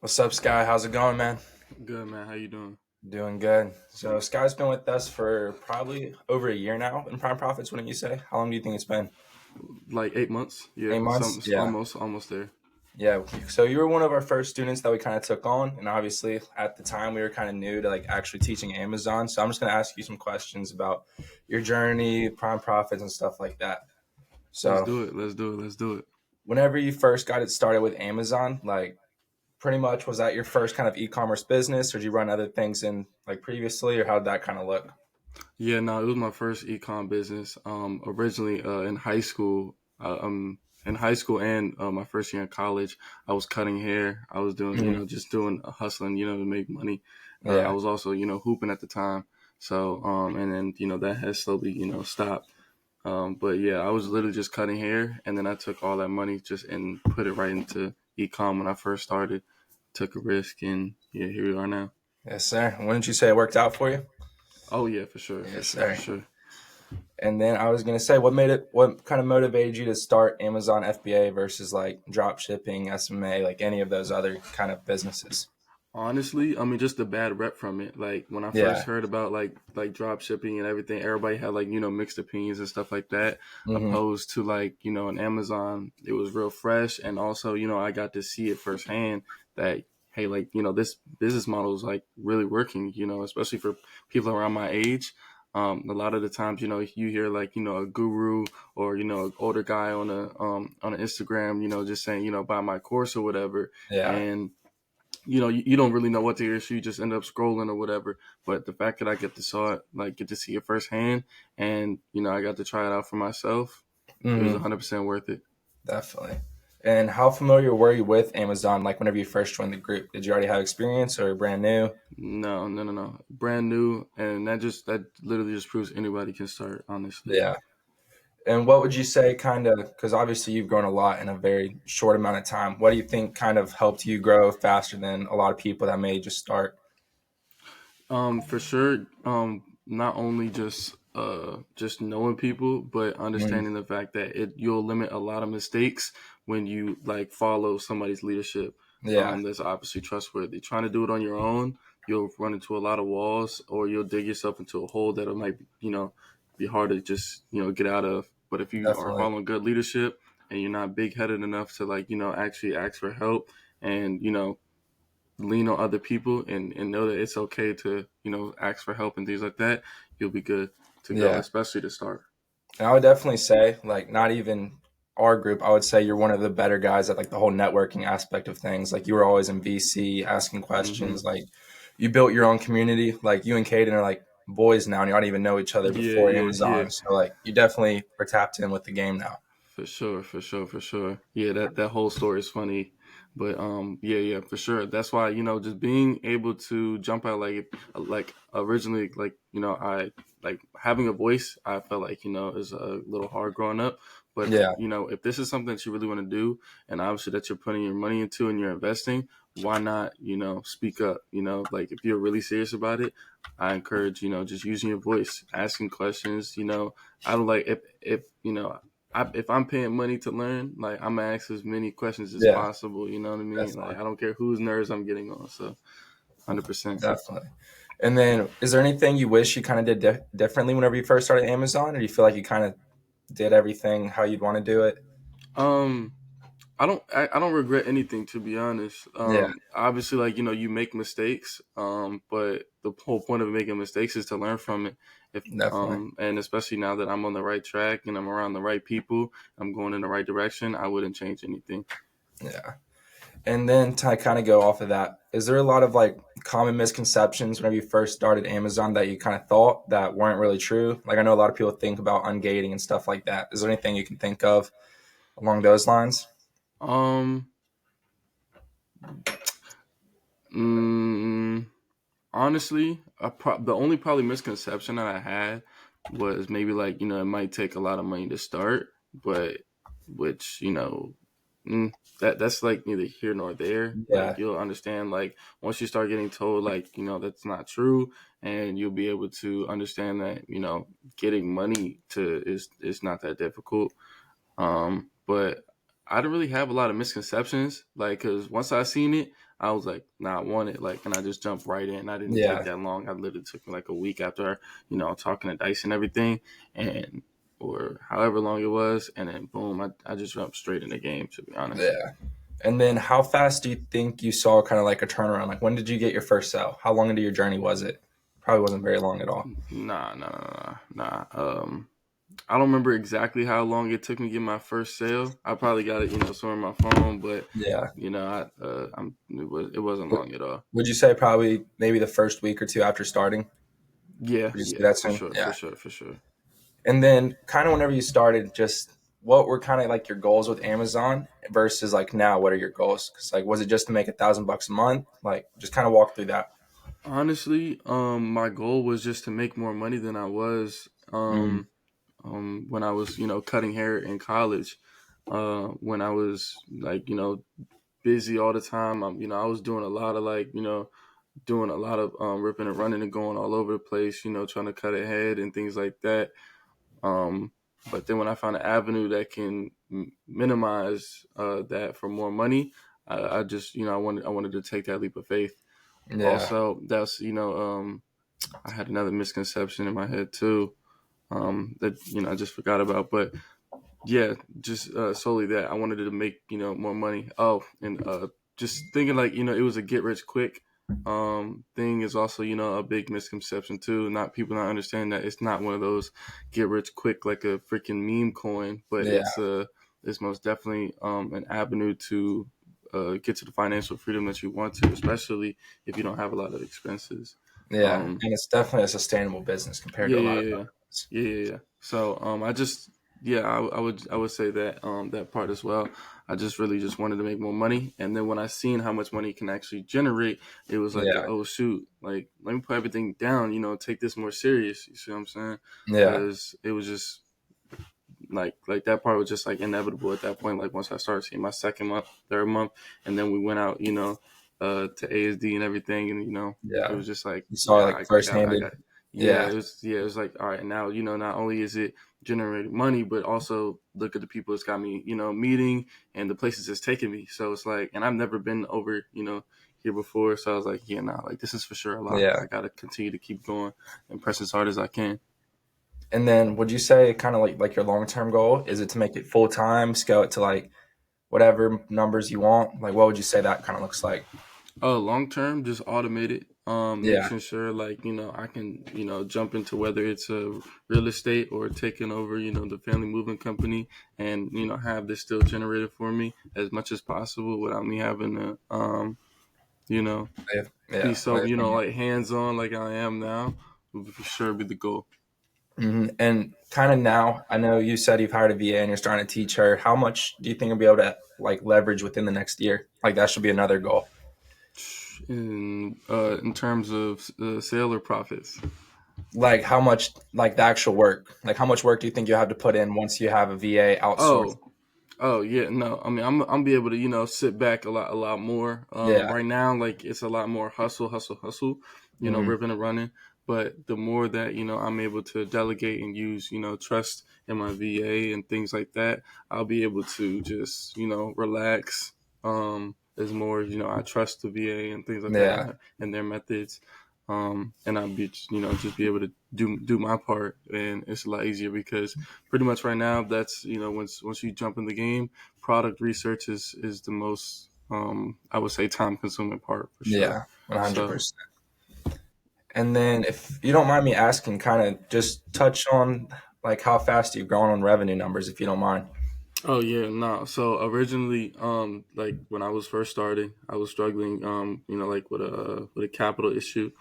What's up, Sky? How's it going, man? Good man, how you doing? Doing good. So, Sky's been with us for probably over a year now in Prime Profits, wouldn't you say? How long do you think it's been? Like 8 months? Yeah, 8 months? it's Yeah. almost there. Yeah. So, you were one of our first students that we kind of took on. And obviously, at the time, we were kind of new to like actually teaching Amazon. So, I'm just going to ask you some questions about your journey, Prime Profits, and stuff like that. Let's So, do it. Let's do it. Let's do it. whenever you first got it started with Amazon, like pretty much was that your first kind of e-commerce business, or did you run other things in like previously, or how did that kind of look? Yeah, no, it was my first ecom business. Originally in high school, and my first year in college, I was cutting hair. I was doing, Mhm. just doing hustling, to make money. I Yeah. was also, hooping at the time. So, and then, that has slowly, stopped. But yeah, I was literally just cutting hair, and then I took all that money just and put it right into ecom when I first started. Took a risk, and yeah, here we are now. Yes, sir. Wouldn't you say it worked out for you? Oh yeah, for sure, for Yes, sure, for sir. sure. And then I was gonna say, what kind of motivated you to start Amazon FBA versus like drop shipping, SMA, like any of those other kind of businesses? Honestly, I mean, just the bad rep from it. Like when I first Yeah. heard about like drop shipping and everything, everybody had like mixed opinions and stuff like that. Hmm. Opposed to like an Amazon, it was real fresh, and also I got to see it firsthand that hey, like this business model is like really working. Especially for people around my age. A lot of the times, you hear like a guru or an older guy on an Instagram, just saying buy my course or whatever, Yeah. and you don't really know what to hear, so you just end up scrolling or whatever. But the fact that I get to saw it, like get to see it firsthand, and I got to try it out for myself, it was Hmm. 100% worth it. Definitely. And how familiar were you with Amazon? Like whenever you first joined the group, did you already have experience or brand new? No, no, no, no, brand new, and that literally just proves anybody can start. Honestly, Yeah. And what would you say kind of, because obviously you've grown a lot in a very short amount of time. What do you think kind of helped you grow faster than a lot of people that may just start? for sure. Not only just knowing people, but Mhm. understanding the fact that you'll limit a lot of mistakes when you like follow somebody's leadership. Yeah, That's obviously trustworthy. Trying to do it on your own, you'll run into a lot of walls, or you'll dig yourself into a hole that it might be hard to just get out of. But if you are definitely. following good leadership and you're not big headed enough to like actually ask for help and lean on other people and know that it's okay to ask for help and things like that, you'll be good to go, Yeah. especially to start. And I would definitely say, like, not even our group, I would say you're one of the better guys at like the whole networking aspect of things. Like, you were always in VC asking Hmm. questions. Like, you built your own community. Like, you and Caden are like boys now, and you don't even know each other Yeah, before yeah, yeah. Amazon. So, like, you definitely are tapped in with the game now. For sure, for sure, for sure. Yeah, that whole story is funny, but yeah, yeah, for sure. That's why just being able to jump out like originally like I like having a voice. I felt like is a little hard growing up, but Yeah, if this is something that you really want to do, and obviously that you're putting your money into and you're investing, why not speak up? Like if you're really serious about it, I encourage just using your voice, asking questions. I don't like if if I'm paying money to learn, like I'm gonna ask as many questions as yeah, possible. You know what I mean? Like definitely. I don't care whose nerves I'm getting on. So 100%. Definitely. And then, is there anything you wish you kind of did differently whenever you first started Amazon, or do you feel like you kind of did everything how you'd want to do it? Um, I don't regret anything, to be honest. Yeah, Obviously, like you make mistakes. But the whole point of making mistakes is to learn from it. If definitely. and especially now that I'm on the right track and I'm around the right people, I'm going in the right direction. I wouldn't change anything. Yeah. And then to kind of go off of that, is there a lot of like common misconceptions whenever you first started Amazon that you kind of thought that weren't really true? Like I know a lot of people think about ungating and stuff like that. Is there anything you can think of along those lines? Um, mm, Honestly, the only probably misconception that I had was maybe like it might take a lot of money to start, but which that's like neither here nor there. Like Yeah, you'll understand like once you start getting told like that's not true, and you'll be able to understand that getting money to is not that difficult. But I didn't really have a lot of misconceptions, like, because once I seen it, I was like, nah, I want it, like, and I just jumped right in. I didn't take Yeah, that long. I literally took me like a week after, talking to Dice and everything, and or however long it was, and then boom, I just jumped straight in the game. To be honest, yeah. And then how fast do you think you saw kind of like a turnaround? Like when did you get your first sale? How long into your journey was it? Probably wasn't very long at all. nah. I don't remember exactly how long it took me to get my first sale. I probably got it, somewhere on my phone, but Yeah. it wasn't Would long at all. would you say probably maybe the first week or two after starting? Yeah, Would you say yeah, that for soon? sure, for Yeah. sure, for sure. And then kind of whenever you started, just what were kind of like your goals with Amazon versus like now, what are your goals? Because like, was it just to make $1,000 a month? Like, just kind of walk through that. Honestly, my goal was just to make more money than I was Mm, when I was, cutting hair in college. When I was like, busy all the time. I was doing a lot of like, doing a lot of ripping and running and going all over the place, trying to cut ahead and things like that. Um, but then when I found an avenue that can minimize that for more money, I just, I wanted to take that leap of faith. yeah, Also, that's I had another misconception in my head too, that I just forgot about. But yeah, just solely that I wanted to make more money. Oh, and just thinking like it was a get rich quick thing is also a big misconception too. Not people not understand that it's not one of those get rich quick like a freaking meme coin, but yeah, it's most definitely an avenue to get to the financial freedom that you want to, especially if you don't have a lot of expenses. yeah. Um, And it's definitely a sustainable business compared yeah, to a lot yeah, of yeah, other ones. yeah, yeah, yeah. So I just yeah, I would say that that part as well. I just really just wanted to make more money, and then when I seen how much money you can actually generate, it was like, Yeah, oh shoot, like let me put everything down, take this more serious. You see what I'm saying? yeah, Because it was just like that part was just like inevitable at that point. Like once I started seeing my second month, third month, and then we went out, to ASD and everything, and it yeah. was just like, You saw it yeah, like I first-handed. got, Yeah, yeah, it was like, all right, now not only is it generating money, but also look at the people it's got me, meeting and the places it's taken me. So it's like, and I've never been over, here before, so I was like, yeah, nah, like this is for sure a lot. yeah. I gotta continue to keep going and press as hard as I can. And then would you say kind of like your long-term goal is it to make it full-time, scale it to like whatever numbers you want? Like what would you say that kind of looks like? Long term, just automated. Yeah, Making sure like I can jump into whether it's a real estate or taking over the family moving company, and have this still generated for me as much as possible without me having to you know be yeah. so like hands on like I am now. Would for sure be the goal. And kind of now, I know you said you've hired a VA and you're starting to teach her. How much do you think you'll be able to like leverage within the next year? Like that should be another goal. In terms of sale or profits. Like how much, like the actual work. Like how much work do you think you have to put in once you have a VA outsourced? Oh, Oh yeah, no. I mean, I'm be able to sit back a lot more. Yeah. Right now, like it's a lot more hustle, hustle, hustle. Hmm. Ripping and running. But the more that I'm able to delegate and use trust in my VA and things like that, I'll be able to just relax. As more I trust the VA and things like that, Yeah. and their methods. And I'll be just be able to do my part, and it's a lot easier because pretty much right now that's once you jump in the game, product research is the most I would say time consuming part for sure. Yeah. So 100%. And then if you don't mind me asking, kind of just touch on like how fast you've grown on revenue numbers, if you don't mind. oh yeah, no. So originally, like when I was first starting, I was struggling, like with a capital issue,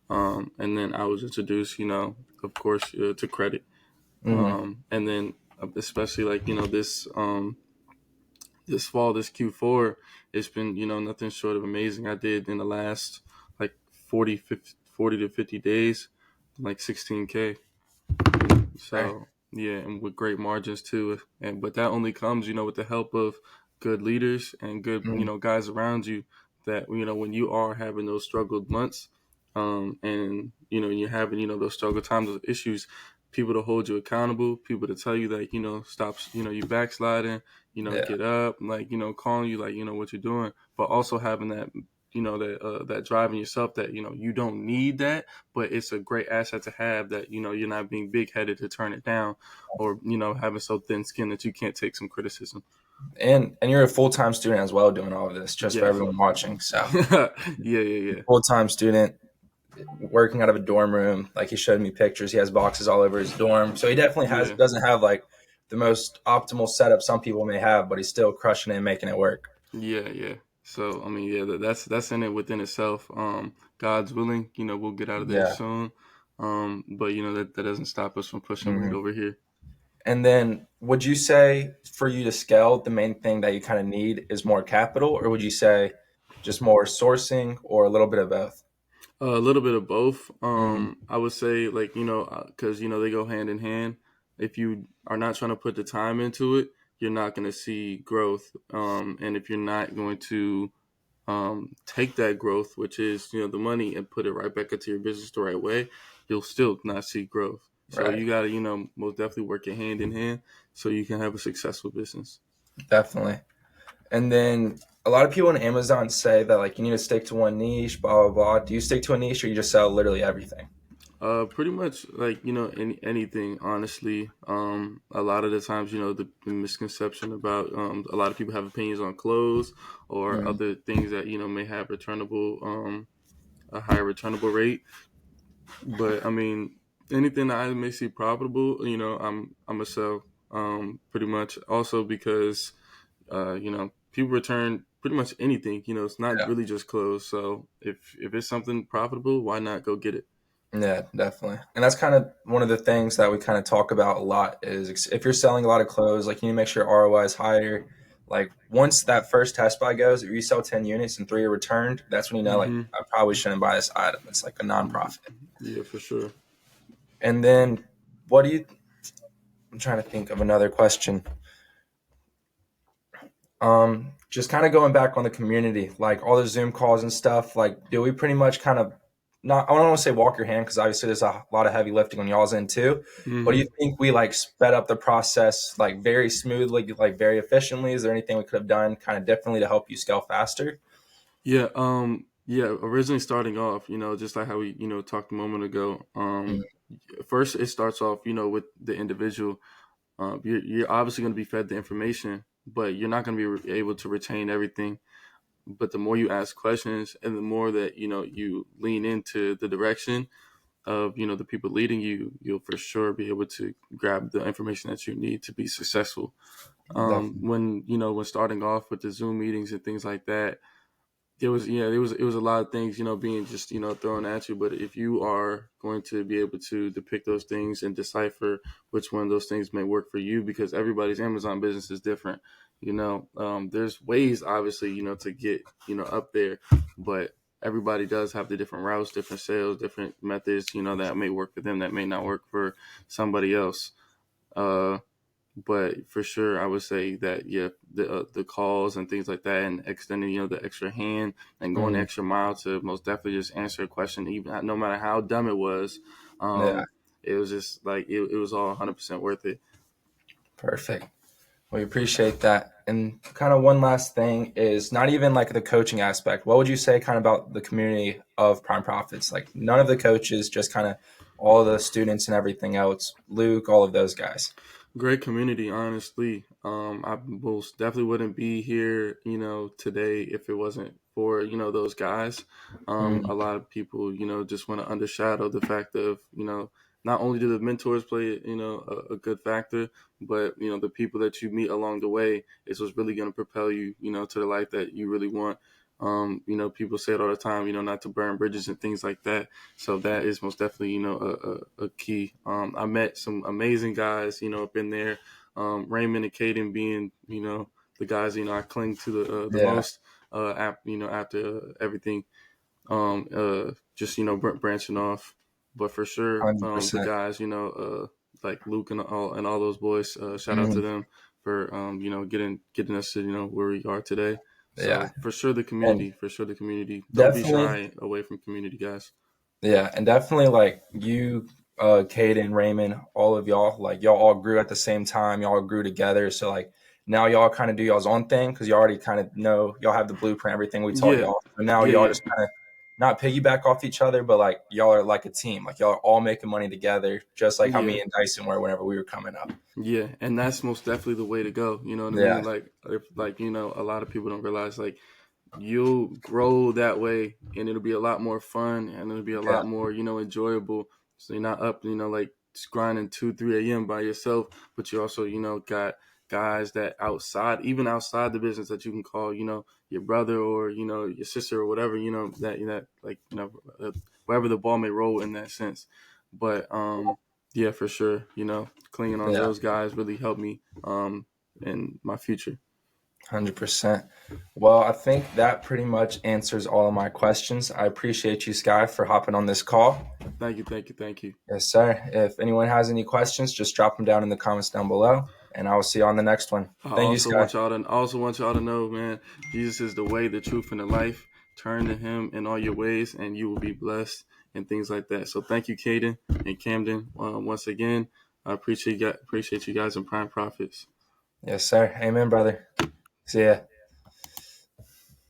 and then I was introduced, of course, to credit, Hmm. and then especially like this fall, this Q4, it's been, nothing short of amazing. I did in the last like 40 to 50 days, like 16K. Okay. So yeah, and with great margins too. And but that only comes, with the help of good leaders and good, Mm. guys around you. That when you are having those struggled months, and you're having those struggle times, those issues, people to hold you accountable, people to tell you that, stop, you backsliding, Yeah. get up, like, calling you, like, what you're doing, but also having that, that drive in yourself that, you don't need that, but it's a great asset to have that, you're not being big headed to turn it down, or, having so thin skin that you can't take some criticism. And you're a full time student as well, doing all of this, just for Yes. everyone watching. So, Yeah, yeah, yeah. full time student working out of a dorm room. Like he showed me pictures. He has boxes all over his dorm. So he definitely has Yeah. doesn't have like the most optimal setup some people may have, but he's still crushing it and making it work. Yeah, yeah. So I mean, yeah, that's in it within itself. God's willing, we'll get out of there Yeah. soon. But that doesn't stop us from pushing weight Hmm. over here. And then would you say for you to scale, the main thing that you kind of need is more capital, or would you say just more sourcing or a little bit of both? A little bit of both. Mm, I would say, like, because they go hand in hand. If you are not trying to put the time into it, you're not going to see growth. And if you're not going to take that growth, which is the money, and put it right back into your business the right way, you'll still not see growth. So right. you got to most definitely work it hand in hand so you can have a successful business. Definitely. And then a lot of people on Amazon say that like you need to stick to one niche, blah blah blah. Do you stick to a niche or you just sell literally everything? Pretty much like anything. Honestly, a lot of the times the misconception about a lot of people have opinions on clothes or Mm, other things that may have returnable a higher returnable rate. But I mean, anything that I may see profitable, I'm a sell. Pretty much also because people return pretty much anything. It's not yeah. really just clothes. So if it's something profitable, why not go get it? Yeah, definitely. And that's kind of one of the things that we kind of talk about a lot is if you're selling a lot of clothes, like you need to make sure ROI is higher. Like once that first test buy goes, if you sell 10 units and three are returned, that's when you know like Mm-hmm. I probably shouldn't buy this item. It's like a nonprofit. Yeah, for sure. And then what do you I'm trying to think of another question. Just kind of going back on the community, like all the Zoom calls and stuff. Like, do we pretty much kind of not? I don't want to say walk your hand because obviously there's a lot of heavy lifting on y'all's end too. But do Mm-hmm. you think we like sped up the process like very smoothly, like very efficiently? Is there anything we could have done kind of differently to help you scale faster? Yeah. Yeah. Originally starting off, just like how we, talked a moment ago. Mm, First it starts off, with the individual. You're obviously going to be fed the information, but you're not going to be able to retain everything. But the more you ask questions and the more that you lean into the direction of the people leading you, you'll for sure be able to grab the information that you need to be successful. definitely. When starting off with the Zoom meetings and things like that, it was a lot of things being just thrown at you. But if you are going to be able to depict those things and decipher which one of those things may work for you, because everybody's Amazon business is different. There's ways obviously to get up there, but everybody does have the different routes, different sales, different methods that may work for them, that may not work for somebody else. uh but for sure, I would say that yeah, the calls and things like that, and extending the extra hand and going the Mm, extra mile to most definitely just answer a question, even no matter how dumb it was. yeah, It was just like it was all 100% worth it. perfect. We appreciate that. And kind of one last thing is not even like the coaching aspect. What would you say kind of about the community of Prime Profits? Like none of the coaches, just kind of all the students and everything else. Luke, all of those guys. Great community, honestly. I most definitely wouldn't be here, today if it wasn't for, those guys. Mm, A lot of people, just want to undershadow the fact of, not only do the mentors play, a good factor, but, the people that you meet along the way is what's really going to propel you, to the life that you really want. People say it all the time, not to burn bridges and things like that. So that is most definitely, a key. I met some amazing guys, up in there. Raymond and Caden being, the guys, I cling to the yeah, most, after everything, just, branching off. But for sure, the 100%. guys, like Luke and all those boys, shout out to Mhm. them for, getting us to, where we are today. Yeah. So for sure, the And community, for sure, the community. Don't be definitely, shy away from community, guys. yeah. And definitely like you. Caden, Raymond, all of y'all, like y'all all grew at the same time. Y'all grew together. So like now y'all kind of do y'all's own thing because you already kind of know y'all have the blueprint, everything we taught Yeah, y'all. So now yeah, y'all yeah, just kind of not piggyback off each other, but like y'all are like a team. Like y'all are all making money together, just like how yeah. me and Dyson were whenever we were coming up. Yeah, and that's most definitely the way to go. You know what I mean? Yeah, Like, if, like a lot of people don't realize like you'll grow that way, and it'll be a lot more fun, and it'll be a yeah, lot more enjoyable. So you're not up like just grinding 2, 3 a.m. by yourself, but you also got guys that even outside the business that you can call your brother or your sister or whatever that like wherever the ball may roll in that sense. But yeah, for sure. Clinging on to yeah. those guys really helped me in my future. 100%. Well, I think that pretty much answers all of my questions. I appreciate you, Sky, for hopping on this call. Thank you, thank you, thank you. Yes, sir. If anyone has any questions, just drop them down in the comments down below, and I will see you on the next one. Thank you, Sky. I also want y'all to know, man, Jesus is the way, the truth, and the life. Turn to him in all your ways and you will be blessed and things like that. So thank you, Caden and Camden. Once again, I appreciate you guys in Prime Profits. Yes, sir. Amen, brother. See ya.